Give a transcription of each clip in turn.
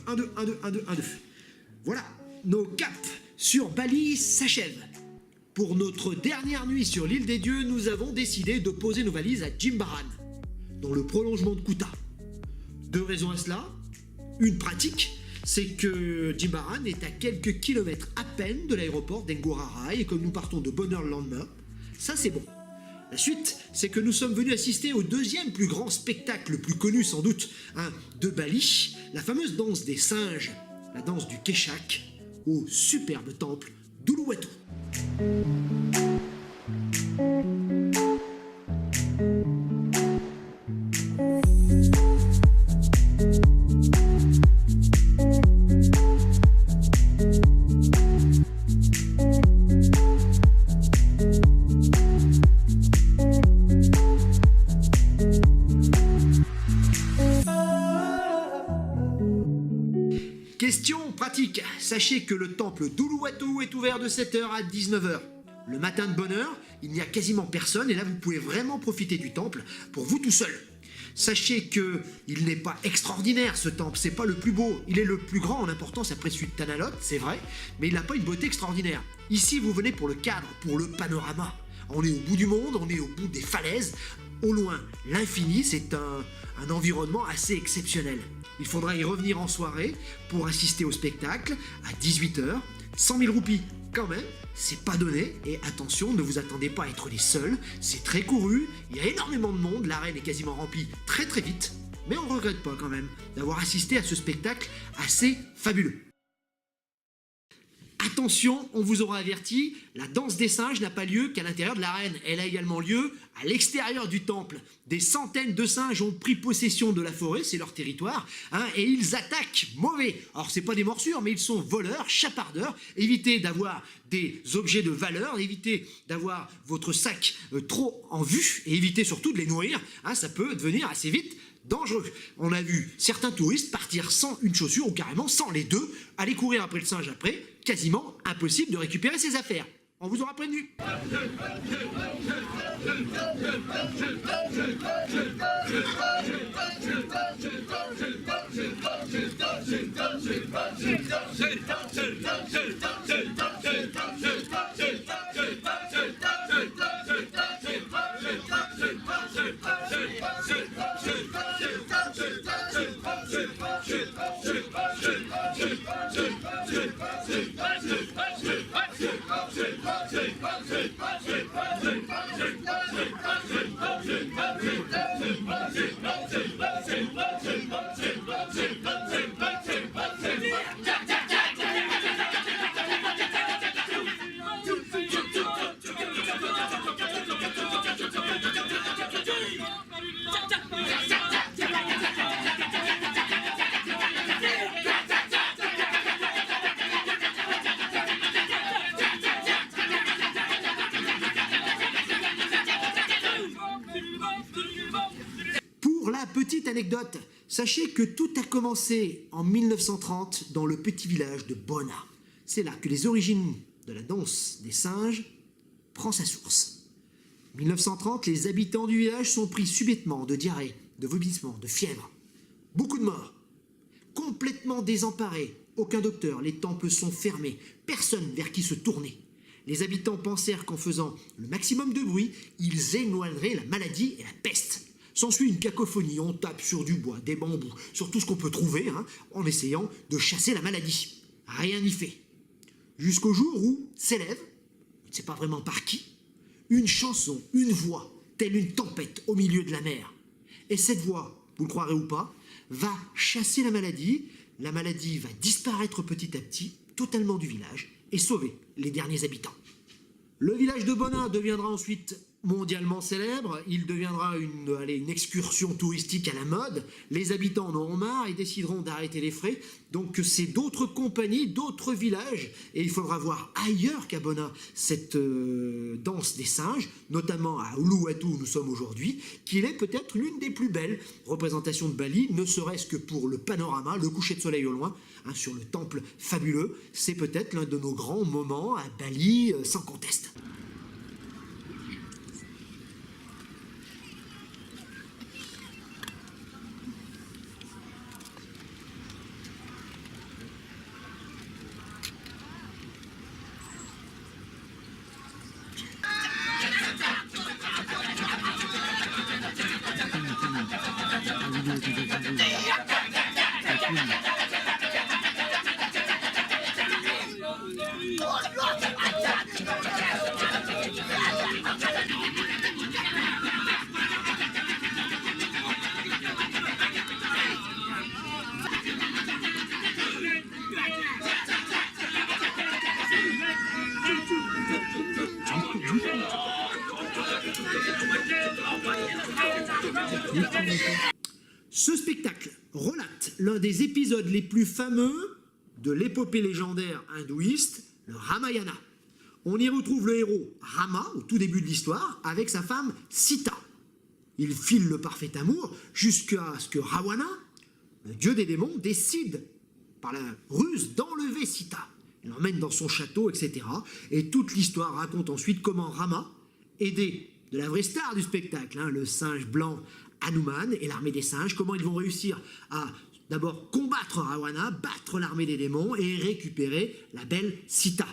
1, 2, 1, 2, 1, 2, 1, 2. Voilà, nos caps sur Bali s'achèvent. Pour notre dernière nuit sur l'île des dieux, nous avons décidé de poser nos valises à Jimbaran, dans le prolongement de Kuta. 2 raisons à cela. Une pratique, c'est que Jimbaran est à quelques kilomètres à peine de l'aéroport d'Ngurah et comme nous partons de bonne heure le lendemain, ça c'est bon. La suite, c'est que nous sommes venus assister au 2e plus grand spectacle, le plus connu sans doute, de Bali, la fameuse danse des singes, la danse du Keshak, au superbe temple d'Uluwatu. Question pratique, sachez que le temple d'Uluwatu est ouvert de 7h à 19h. Le matin de bonne heure, il n'y a quasiment personne et là vous pouvez vraiment profiter du temple pour vous tout seul. Sachez que il n'est pas extraordinaire ce temple, c'est pas le plus beau, il est le plus grand en importance après celui de Tanalot, c'est vrai, mais il n'a pas une beauté extraordinaire. Ici vous venez pour le cadre, pour le panorama. On est au bout du monde, on est au bout des falaises, au loin l'infini, c'est un environnement assez exceptionnel. Il faudra y revenir en soirée pour assister au spectacle à 18h. 100 000 roupies quand même, c'est pas donné. Et attention, ne vous attendez pas à être les seuls. C'est très couru, il y a énormément de monde, l'arène est quasiment remplie très très vite. Mais on ne regrette pas quand même d'avoir assisté à ce spectacle assez fabuleux. Attention, on vous aura averti, la danse des singes n'a pas lieu qu'à l'intérieur de l'arène. Elle a également lieu à l'extérieur du temple. Des centaines de singes ont pris possession de la forêt, c'est leur territoire, et ils attaquent mauvais. Alors c'est pas des morsures, mais ils sont voleurs, chapardeurs. Évitez d'avoir des objets de valeur, évitez d'avoir votre sac trop en vue, et évitez surtout de les nourrir, ça peut devenir assez vite dangereux. On a vu certains touristes partir sans une chaussure ou carrément sans les deux, aller courir après le singe après, quasiment impossible de récupérer ses affaires. On vous aura prévenu. Pour la petite anecdote, sachez que tout a commencé en 1930 dans le petit village de Bona. C'est là que les origines de la danse des singes prend sa source. 1930, les habitants du village sont pris subitement de diarrhée, de vomissement, de fièvre. Beaucoup de morts. Complètement désemparés, aucun docteur, les temples sont fermés, personne vers qui se tourner. Les habitants pensèrent qu'en faisant le maximum de bruit, ils éloigneraient la maladie et la peste. S'ensuit une cacophonie, on tape sur du bois, des bambous, sur tout ce qu'on peut trouver, en essayant de chasser la maladie. Rien n'y fait. Jusqu'au jour où s'élève, on ne sait pas vraiment par qui, une chanson, une voix, telle une tempête au milieu de la mer. Et cette voix, vous le croirez ou pas, va chasser la maladie va disparaître petit à petit, totalement du village, et sauver les derniers habitants. Le village de Bona deviendra ensuite mondialement célèbre, il deviendra une excursion touristique à la mode, les habitants en auront marre et décideront d'arrêter les frais, donc c'est d'autres compagnies, d'autres villages, et il faudra voir ailleurs qu'à Bona cette danse des singes, notamment à Uluwatu où nous sommes aujourd'hui, qu'il est peut-être l'une des plus belles représentations de Bali, ne serait-ce que pour le panorama, le coucher de soleil au loin, sur le temple fabuleux, c'est peut-être l'un de nos grands moments à Bali, sans conteste. Ce spectacle relate l'un des épisodes les plus fameux de l'épopée légendaire hindouiste, le Ramayana. On y retrouve le héros Rama, au tout début de l'histoire, avec sa femme Sita. Ils filent le parfait amour jusqu'à ce que Ravana, le dieu des démons, décide par la ruse d'enlever Sita. Il l'emmène dans son château, etc. Et toute l'histoire raconte ensuite comment Rama, aidé de la vraie star du spectacle, le singe blanc Hanuman et l'armée des singes, comment ils vont réussir à d'abord combattre Ravana, battre l'armée des démons et récupérer la belle Sita.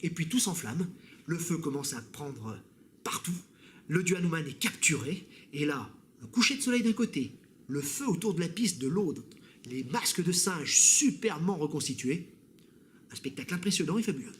Et puis tout s'enflamme, le feu commence à prendre partout, le dieu Hanuman est capturé, et là, le coucher de soleil d'un côté, le feu autour de la piste de l'autre, les masques de singes superbement reconstitués, un spectacle impressionnant et fabuleux.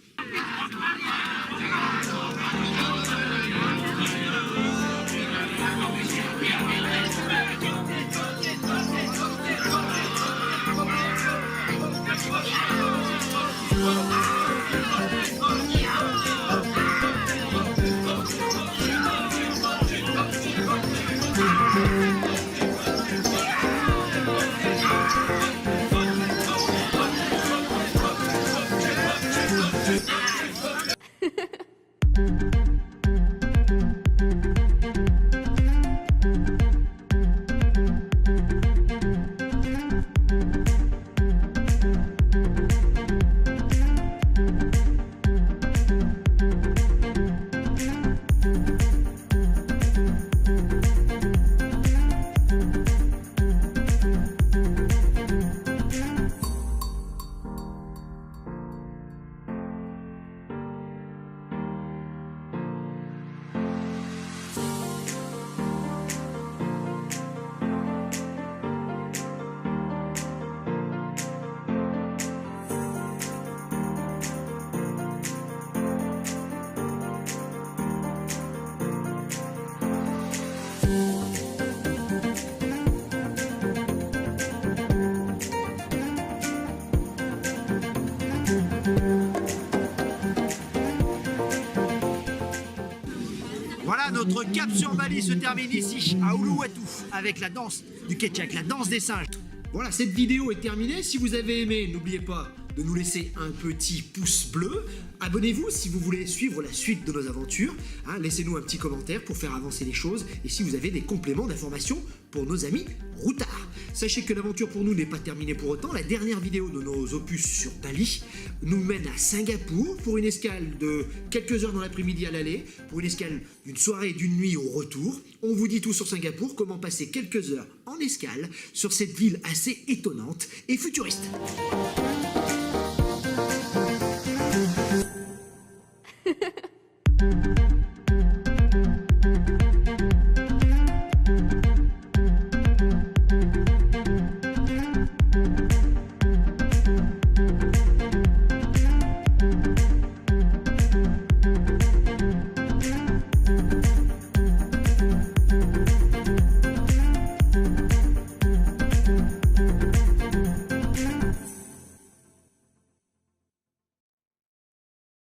Voilà, notre cap sur Bali se termine ici, à Uluwatu, avec la danse du Kecak, la danse des singes. Voilà, cette vidéo est terminée. Si vous avez aimé, n'oubliez pas de nous laisser un petit pouce bleu. Abonnez-vous si vous voulez suivre la suite de nos aventures. Laissez-nous un petit commentaire pour faire avancer les choses. Et si vous avez des compléments d'information pour nos amis routards. Sachez que l'aventure pour nous n'est pas terminée pour autant. La dernière vidéo de nos opus sur Bali nous mène à Singapour pour une escale de quelques heures dans l'après-midi à l'aller, pour une escale d'une soirée et d'une nuit au retour. On vous dit tout sur Singapour, comment passer quelques heures en escale sur cette ville assez étonnante et futuriste.